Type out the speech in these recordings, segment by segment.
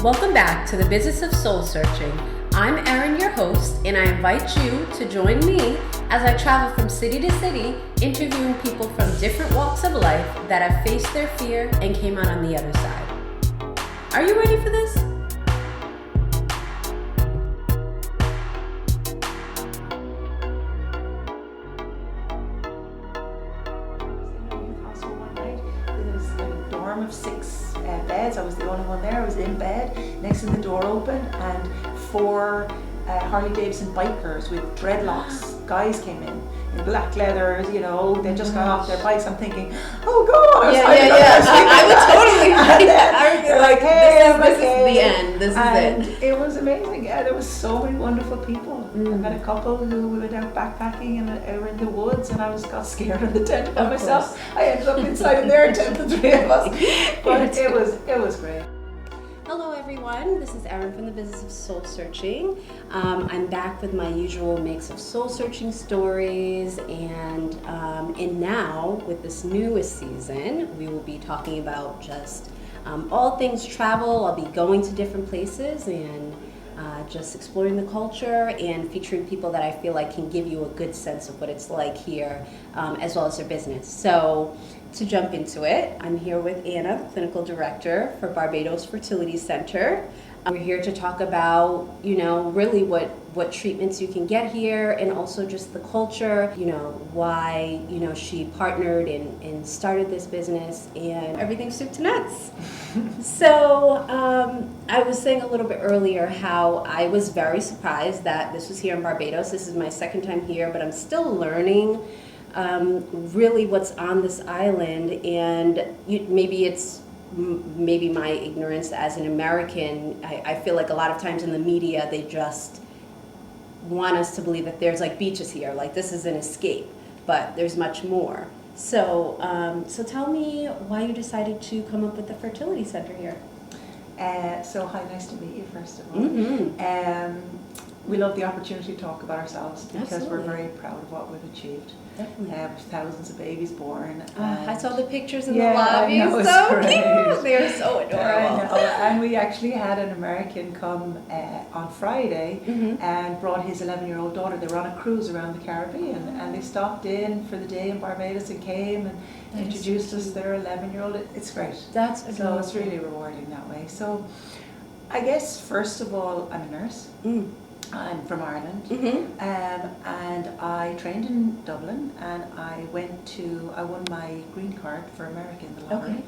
Welcome back to the Business of Soul Searching. I'm Erin, your host, and I invite you to join me as I travel from city to city, interviewing people from different walks of life that have faced their fear and came out on the other side. Are you ready for this? Of 6 beds. I was the only one there. I was in bed. Next thing the door opened and 4 Harley Davidson bikers with dreadlocks guys came in black leathers, you know, they just got off their bikes. I'm thinking, oh God, I would totally like, hey, this is the end. This is it. It was amazing. Yeah, there was so many wonderful people. I met a couple who we went out backpacking and were in the woods, and got scared in the tent by myself. I ended up inside in their tent, the 3 of us. But it was great. Hello everyone, this is Erin from the Business of Soul Searching. I'm back with my usual mix of soul searching stories, and now with this newest season, we will be talking about just all things travel. I'll be going to different places and just exploring the culture and featuring people that I feel like can give you a good sense of what it's like here, as well as their business. So to jump into it, I'm here with Anna, the clinical director for Barbados Fertility Centre. We're here to talk about, really what treatments you can get here, and also just the culture, why, she partnered and started this business, and everything soup to nuts. So I was saying a little bit earlier how I was very surprised that this was here in Barbados. This is my second time here, but I'm still learning really what's on this island, and maybe my ignorance as an American. I feel like a lot of times in the media they just want us to believe that there's like beaches here, like this is an escape, but there's much more. So tell me why you decided to come up with the fertility center here. So hi, nice to meet you first of all. We love the opportunity to talk about ourselves because Absolutely. We're very proud of what we've achieved. Definitely. With thousands of babies born. I saw the pictures in the I lobby. know, it's so great. cute. They're so adorable. And we actually had an American come on Friday and brought his 11-year-old daughter. They were on a cruise around the Caribbean, and they stopped in for the day in Barbados and came and introduced us their 11-year-old. It's great. That's adorable. So it's really rewarding that way. So I guess first of all, I'm a nurse. I'm from Ireland, and I trained in Dublin, and I won my green card for America in the lottery.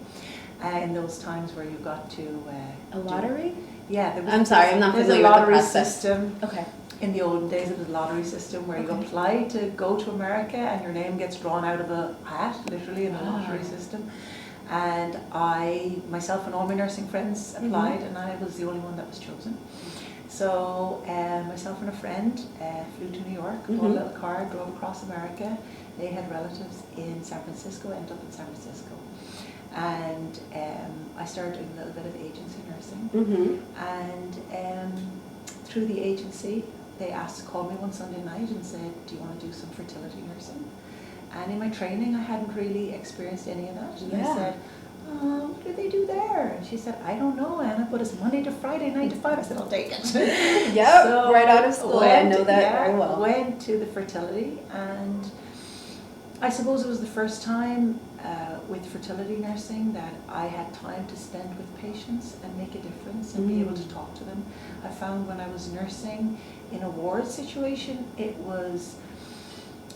In those times where you got to a lottery? I'm sorry, I'm not familiar with the process. System. Okay. In the olden days, it was a lottery system where you apply to go to America, and your name gets drawn out of a hat, literally in a lottery system. And myself and all my nursing friends applied, and I was the only one that was chosen. So myself and a friend flew to New York, bought a little car, drove across America. They had relatives in San Francisco, ended up in San Francisco. And I started doing a little bit of agency nursing. And through the agency, they called me one Sunday night and said, do you want to do some fertility nursing? And in my training, I hadn't really experienced any of that. And I said, what do they do there? And she said, I don't know, Anna, but it's Monday to Friday, 9 to 5. I said, I'll take it. So right out of school. I know that very well. Went to the fertility, and I suppose it was the first time with fertility nursing that I had time to spend with patients and make a difference and be able to talk to them. I found when I was nursing in a ward situation, it was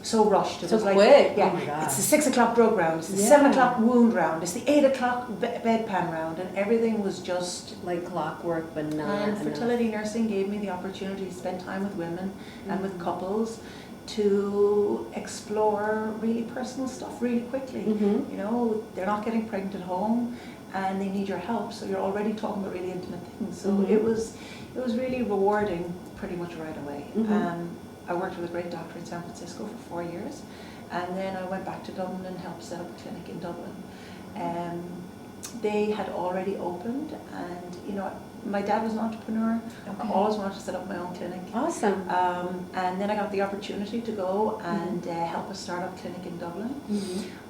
so rushed. It was like, quick. Yeah, oh my God. It's the 6 o'clock drug round, it's the 7 o'clock wound round, it's the 8 o'clock bedpan round, and everything was just like clockwork, but not And enough. fertility nursing gave me the opportunity to spend time with women and with couples to explore really personal stuff really quickly. They're not getting pregnant at home, and they need your help, so you're already talking about really intimate things. So it was really rewarding pretty much right away. I worked with a great doctor in San Francisco for 4 years, and then I went back to Dublin and helped set up a clinic in Dublin. They had already opened, and My dad was an entrepreneur. Okay. I always wanted to set up my own clinic. Awesome. And then I got the opportunity to go and help a startup clinic in Dublin.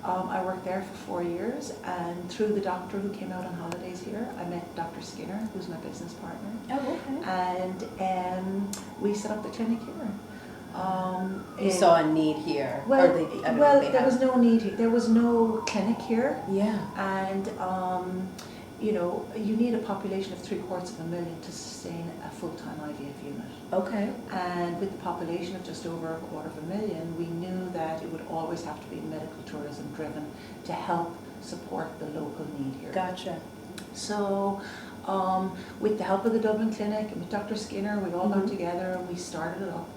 I worked there for 4 years, and through the doctor who came out on holidays here, I met Dr. Skinner, who's my business partner. Oh, okay. And we set up the clinic here. You saw a need here. Well, or they, I don't know if they there have- was no need here. There was no clinic here. Yeah. And, you know, you need a population of 750,000 to sustain a full-time IVF unit. Okay. And with the population of just over 250,000, we knew that it would always have to be medical tourism driven to help support the local need here. Gotcha. So with the help of the Dublin Clinic and with Dr. Skinner, we all got together and we started it up.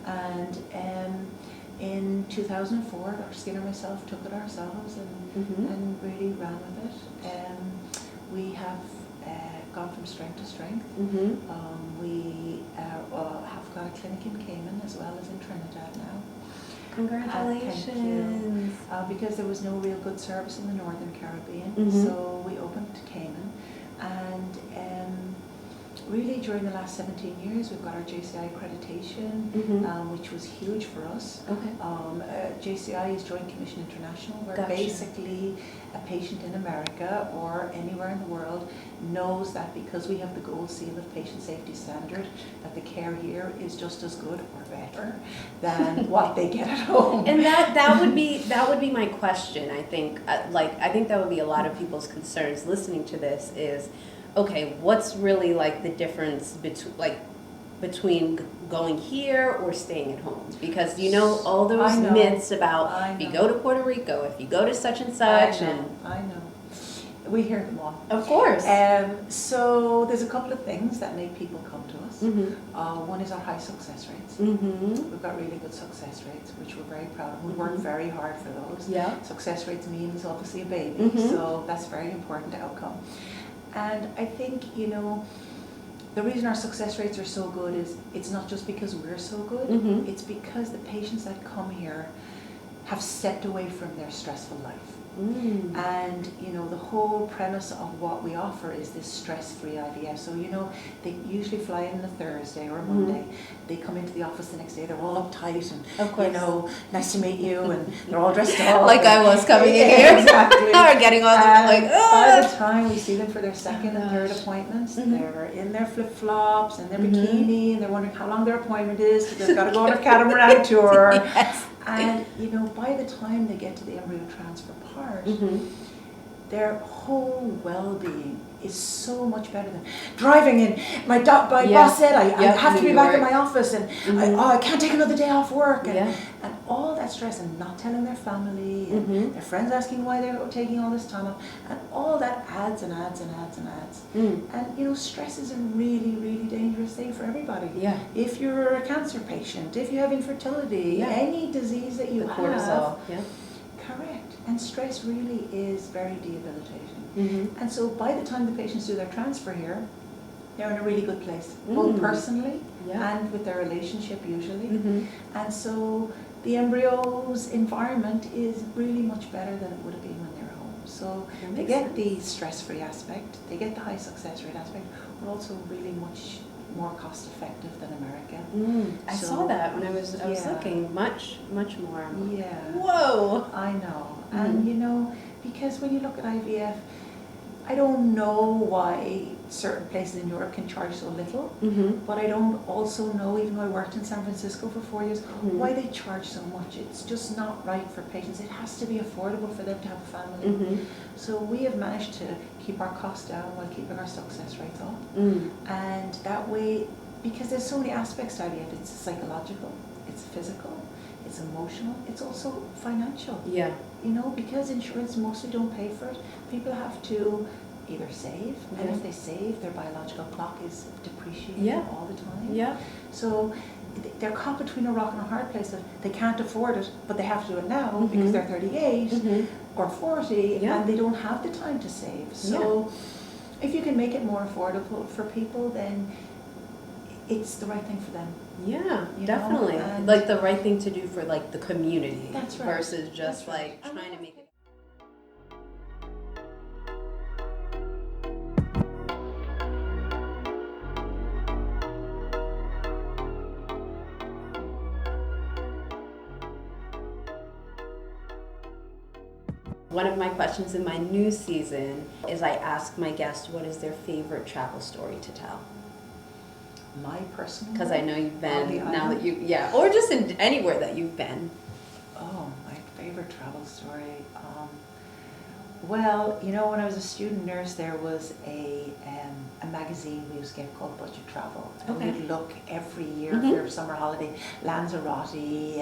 And in 2004, Dr. Skinner and myself took it ourselves and really ran with it. We have gone from strength to strength. We have got a clinic in Cayman as well as in Trinidad now. Congratulations. Because there was no real good service in the Northern Caribbean, so we opened Cayman. And really during the last 17 years we've got our JCI accreditation, which was huge for us. Okay. JCI is Joint Commission International, where Gotcha. basically a patient in America or anywhere in the world knows that because we have the gold seal of patient safety standard, that the care here is just as good or better than what they get at home. And that would be my question. I think I think that would be a lot of people's concerns listening to this is, okay, what's really like the difference between going here or staying at home? Because you know all those myths about if you go to Puerto Rico, if you go to such and such, I know. We hear them all. Of course. So there's a couple of things that make people come to us. One is our high success rates. We've got really good success rates, which we're very proud of. We work very hard for those. Yeah. Success rates means obviously a baby, so that's a very important outcome. And I think, you know, the reason our success rates are so good is it's not just because we're so good, it's because the patients that come here have stepped away from their stressful life. And you know, the whole premise of what we offer is this stress-free IVF. So you know, they usually fly in on a Thursday or a Monday. They come into the office the next day, they're all uptight and you know, nice to meet you, and they're all dressed up. Like I was coming in here. Exactly. Or getting all the by the time we see them for their second and third appointments, they're in their flip-flops and their bikini, and they're wondering how long their appointment is because they've got to go on a catamaran tour. Yes. And you know, by the time they get to the embryo transfer part, their whole well-being is so much better than driving in. My boss said I have to be back in my office, and I can't take another day off work, and all that stress, and not telling their family, and their friends asking why they're taking all this time off, and all that adds and adds and adds and adds. And you know, stress is a really, really dangerous thing for everybody. Yeah. If you're a cancer patient, if you have infertility, any disease that you have, cortisol. correct. And stress really is very debilitating. And so by the time the patients do their transfer here, they're in a really good place, both personally and with their relationship usually. And so the embryo's environment is really much better than it would have been when they were home. So they get the stress-free aspect, they get the high success rate aspect, but also really much more cost effective than America. I saw that when I was looking, much more. Yeah. Whoa. I know. And you know, because when you look at IVF, I don't know why certain places in Europe can charge so little, but I don't also know, even though I worked in San Francisco for 4 years, why they charge so much. It's just not right for patients. It has to be affordable for them to have a family. So we have managed to keep our costs down while keeping our success rates up. And that way, because there's so many aspects to IVF, it's psychological, it's physical, it's emotional, it's also financial. Yeah. You know, because insurance mostly don't pay for it, people have to either save, and if they save, their biological clock is depreciating all the time. Yeah. So they're caught between a rock and a hard place. That they can't afford it, but they have to do it now because they're 38 or 40, and they don't have the time to save. So if you can make it more affordable for people, then it's the right thing for them. Yeah, definitely. Like the right thing to do for like the community. That's right. Versus just like trying to make it. One of my questions in my new season is I ask my guests what is their favorite travel story to tell. My personal. Because I know you've been, now island? that you, or just in anywhere that you've been. Oh, my favorite travel story. Well, you know, when I was a student nurse, there was a magazine we used to get called Budget Travel. And Okay. we'd look every year Mhm. for summer holiday, Lanzarote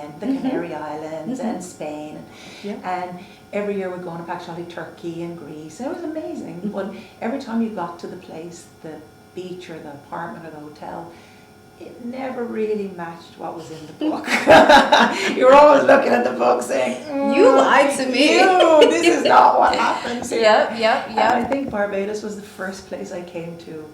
and the Mhm. Canary Islands Mhm. and Spain. Yeah. And every year we'd go on a package holiday, Turkey and Greece. And it was amazing. Mhm. But every time you got to the place, the beach or the apartment or the hotel, it never really matched what was in the book. You were always looking at the book saying, You lied to me. This is not what happens here. Yep. And I think Barbados was the first place I came to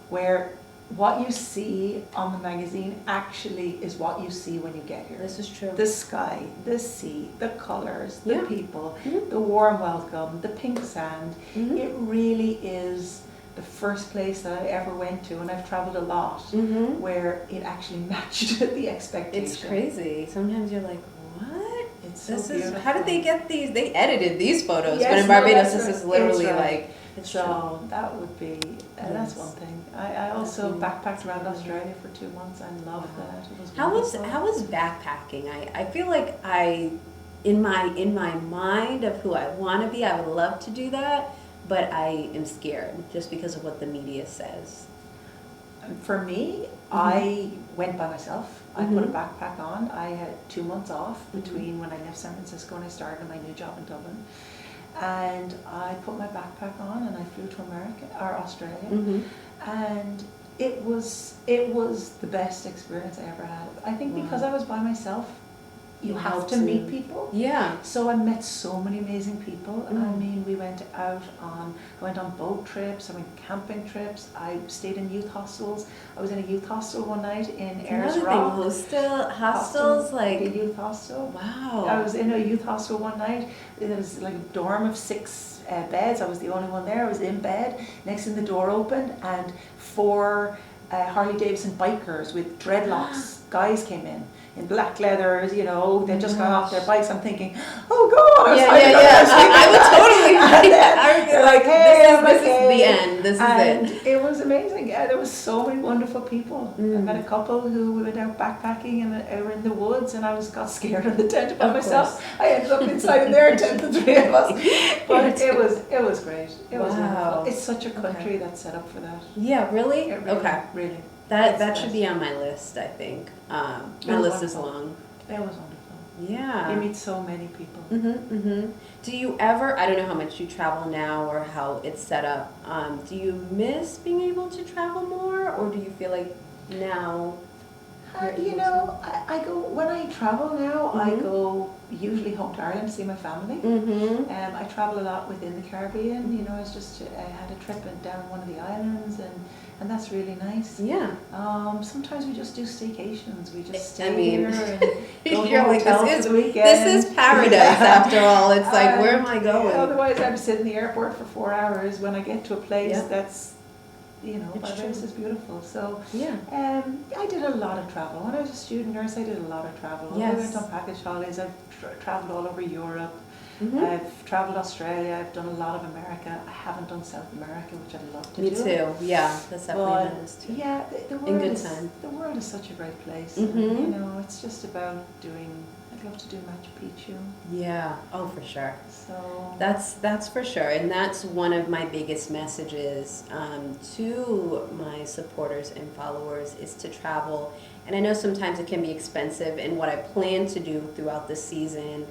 where what you see on the magazine actually is what you see when you get here. This is true. The sky, the sea, the colors, the Yeah. people, Mhm. the warm welcome, the pink sand. Mhm. It really is the first place that I ever went to, and I've traveled a lot, Mhm. where it actually matched the expectation. It's crazy. Sometimes you're like, what? It's so This beautiful. is, how did they get these? They edited these photos, Yes, but in no, Barbados that's this is right. literally It's right. like, it's true. So that would be, that's Yes. one thing. I also Definitely. backpacked around Definitely. Australia for 2 months. I loved Wow. that. It was How wonderful. was backpacking? I feel like in my mind of who I want to be, I would love to do that, but I am scared just because of what the media says. For me, I went by myself. I put a Mhm. backpack on. I had 2 months off Mhm. between when I left San Francisco and I started my new job in Dublin. And I put my backpack on and I flew to America or Australia. Mm-hmm. And it was the best experience I ever had. I think because I was by myself, you It have helps to meet you. people. Yeah. So I met so many amazing people. I Mm. mean, I went on boat trips, I went camping trips, I stayed in youth hostels. I was in a youth hostel one night in Ayers Another Rock. thing, hostels, A like, youth hostel. wow. I was in a youth hostel one night. There was like a dorm of 6 beds. I was the only one there. I was in bed. Next thing the door opened and 4 Harley Davidson bikers with dreadlocks guys came in black leathers, you know, they just got off their bikes. I'm thinking, oh God, I was I would totally and then I would be they're like, hey, this is the end. This is and it. it was amazing. Yeah, there was so many wonderful people. I Mm. met a couple who we went out backpacking and were in the woods, and I got scared in the tent by Of myself. course. I ended up inside in their tent, the 3 of us. But it was great. It was Wow. wonderful. It's such a country Okay. that's set up for that. Yeah, really? It really, Okay. really. That It's should best. be on my list, I think. It My was list is wonderful. long. It was wonderful. Yeah. You meet so many people. Mm-hmm. Do you ever, I don't know how much you travel now or how it's set up, do you miss being able to travel more, or do you feel like now You know, I go, when I travel now, I Mhm. go usually home to Ireland to see my family. Mm-hmm. I travel a lot within the Caribbean. You know, I had a trip down one of the islands, and that's really nice. Yeah. Sometimes we just do staycations. We just I stay mean, here and go to you're a like, hotel this for is, the weekend. this is paradise after all. It's like, where am I going? Otherwise, I'm sitting in the airport for 4 hours. When I get to a place Yeah. that's, you know, It's Barbados true. is beautiful. So. Yeah. I did a lot of travel. When I was a student nurse, I did a lot of travel. Yes. I went on package holidays. I've traveled all over Europe. Mm-hmm. I've traveled Australia. I've done a lot of America. I haven't done South America, which I'd love to Me do. too. Yeah, that's definitely on But my list too. yeah, the In world good is time. the world is such a great place. Mhm. And, you know, it's just about doing. I'd love to do Machu Picchu. Yeah. Oh, for sure. So That's for sure, and that's one of my biggest messages to my supporters and followers is to travel. And I know sometimes it can be expensive, and what I plan to do throughout the season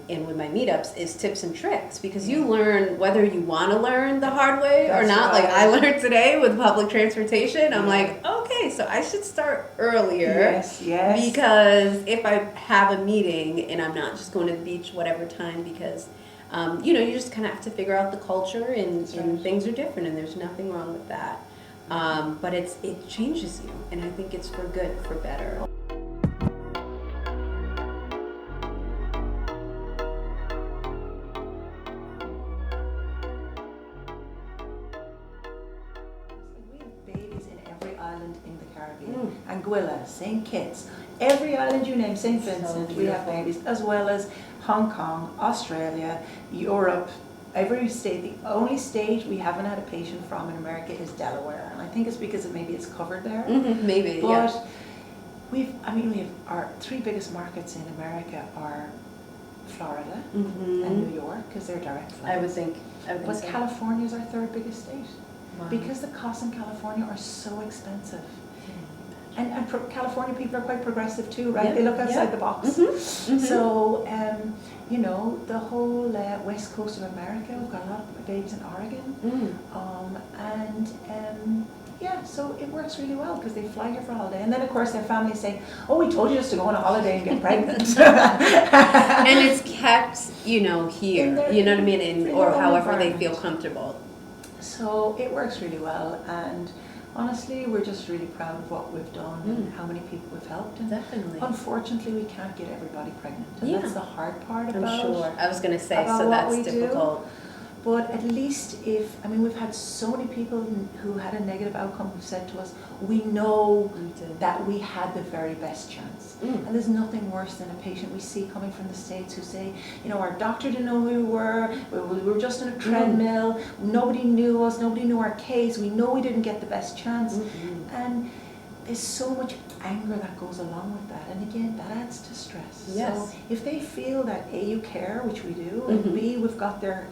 and with my meetups is tips and tricks, because you learn whether you want to learn the hard way or That's not. Like right. I learned today with public transportation. I'm Yeah. like, okay, so I should start earlier. yes. Because if I have a meeting and I'm not just going to the beach whatever time, because you know, you just kind of have to figure out the culture, and, That's and right. things are different, and there's nothing wrong with that. But it changes you, and I think it's for good, for better. We have babies in every island in the Caribbean, Mm. and Aquila, St. Kitts, every island you name, St. Vincent, we have babies, as well as Hong Kong, Australia, Europe, every state. The only state we haven't had a patient from in America is Delaware, and I think it's because maybe it's covered there. Maybe, but yeah. we have our three biggest markets in America are Florida and New York, because they're direct flights. I would think But so. California is our third biggest state. Wow. Because the costs in California are so expensive. And California people are quite progressive too, right? Yeah, They look outside the box. So, you know, the whole west coast of America, we've got a lot of babies in Oregon. Yeah, so it works really well because they fly here for a holiday. And then, of course, their families say, oh, we told you just to go on a holiday and get pregnant. And it's kept, you know, here, you know what I mean, or however they feel comfortable. So it works really well, and honestly, we're just really proud of what we've done and how many people we've helped. And definitely. Unfortunately, we can't get everybody pregnant, and that's the hard part about. I'm sure. I was going to say, so that's difficult. But at least we've had so many people who had a negative outcome who said to us, we know that we had the very best chance. And there's nothing worse than a patient we see coming from the States who say, you know, our doctor didn't know who we were just on a treadmill, nobody knew us, nobody knew our case, we know we didn't get the best chance. And there's so much anger that goes along with that, and again, that adds to stress. Yes. So if they feel that A, you care, which we do, and B, we've got it.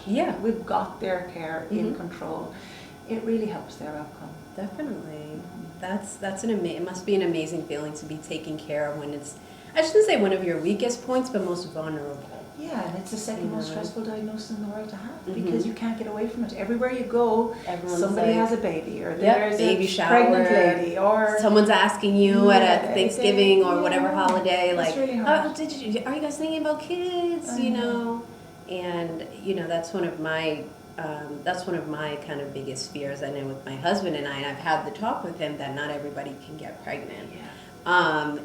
Yeah. We've got their care in control. It really helps their outcome. Definitely. That's it must be an amazing feeling to be taken care of when it's, I shouldn't say one of your weakest points, but most vulnerable. Yeah, and it's the second most stressful diagnosis in the world to have because you can't get away from it. Everywhere you go, somebody has a baby, or there's baby a shower, pregnant lady, or someone's asking you at a Thanksgiving or whatever holiday, like, really are you guys thinking about kids? You know, and you know that's one of my kind of biggest fears. I know with my husband and I've had the talk with him that not everybody can get pregnant. Yeah.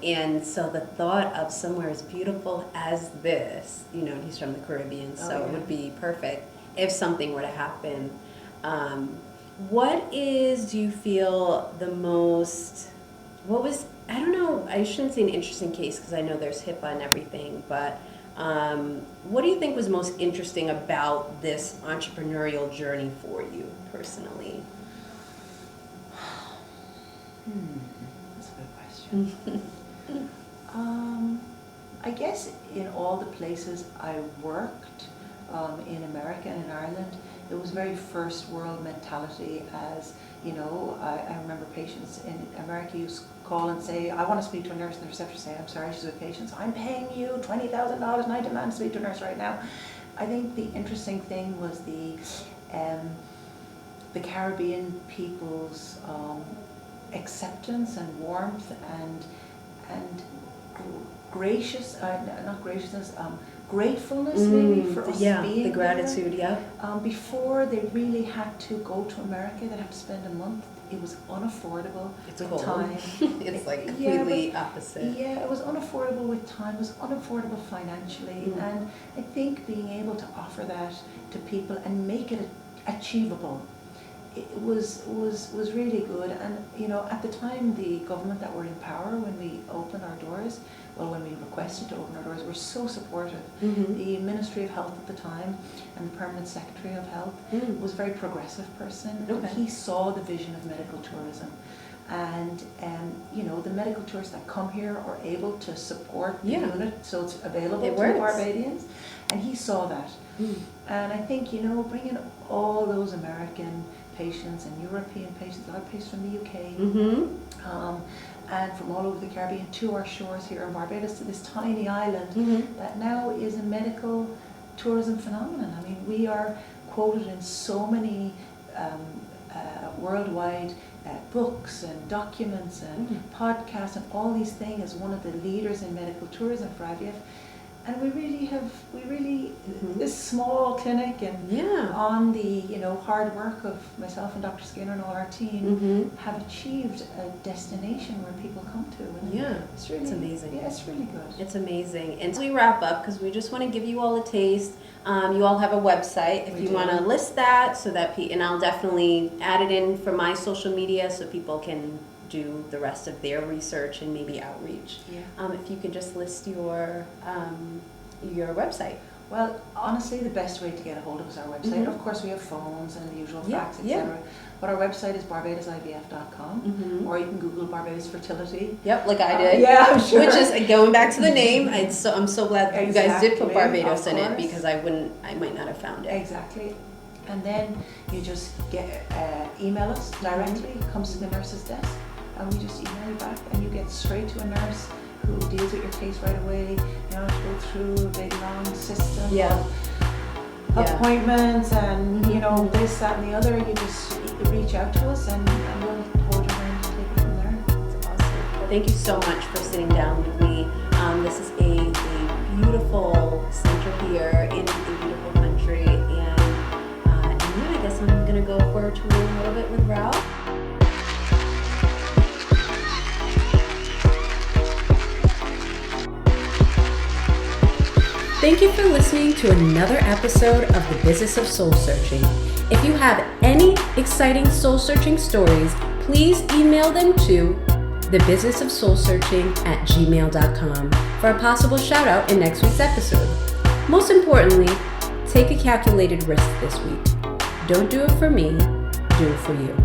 And so the thought of somewhere as beautiful as this, you know, he's from the Caribbean, so it would be perfect if something were to happen. Do you feel the most, I don't know, I shouldn't say an interesting case because I know there's HIPAA and everything, but what do you think was most interesting about this entrepreneurial journey for you personally? That's a good question. I guess in all the places I worked, in America and in Ireland, it was very first world mentality. As you know, I remember patients in America used to call and say, I want to speak to a nurse, and the receptionist say, I'm sorry, she's with patients. I'm paying you $20,000 and I demand to speak to a nurse right now. I think the interesting thing was the Caribbean people's acceptance and warmth and gratefulness maybe for us being the gratitude, there. Before they really had to go to America, they'd have to spend a month. It was unaffordable with time. It's like completely opposite. Yeah, it was unaffordable with time. It was unaffordable financially, and I think being able to offer that to people and make it achievable, it was really good. And you know, at the time, the government that were in power when we opened our doors, when we requested to open our doors, were so supportive. The Ministry of Health at the time and the Permanent Secretary of Health was a very progressive person. And he saw the vision of medical tourism. And you know, the medical tourists that come here are able to support the unit, so it's available to Barbadians. And he saw that. And I think, you know, bringing all those American patients and European patients, a lot of patients from the UK, and from all over the Caribbean to our shores here in Barbados, to this tiny island that now is a medical tourism phenomenon. I mean, we are quoted in so many worldwide books and documents and podcasts and all these things as one of the leaders in medical tourism for IVF. And we really, this small clinic and on the, you know, hard work of myself and Dr. Skinner and all our team have achieved a destination where people come to. And it's amazing. Yeah, it's really good. It's amazing. And so we wrap up because we just want to give you all a taste. You all have a website if you want to list that, so that and I'll definitely add it in for my social media so people can do the rest of their research and maybe outreach. Yeah. If you could just list your website. Well, honestly, the best way to get a hold of us is our website. Mhm. Of course, we have phones and the usual Yeah, fax, yeah. etc. But our website is barbadosivf.com, Mm-hmm. or you can Google Barbados Fertility. Yep, like I did. Yeah, I'm sure. Which is going back to the name. I'm so glad that you guys did put Exactly, Barbados of in it, course. because I might not have found it. Exactly. And then you just email us directly. It comes to the nurse's desk, and we just email you back, and you get straight to a nurse who deals with your case right away. You know, to go through a big long system Yeah. of Yeah. appointments and this, that, and the other. You just reach out to us, and we'll hold your hand and take it from there. That's awesome. Well, thank you so much for sitting down with me. This is a beautiful center here in a beautiful country, and yeah, I guess I'm gonna go for a tour a little bit with Ralph. Thank you for listening to another episode of The Business of Soul Searching. If you have any exciting soul searching stories, please email them to thebusinessofsoulsearching@gmail.com for a possible shout out in next week's episode. Most importantly, take a calculated risk this week. Don't do it for me, do it for you.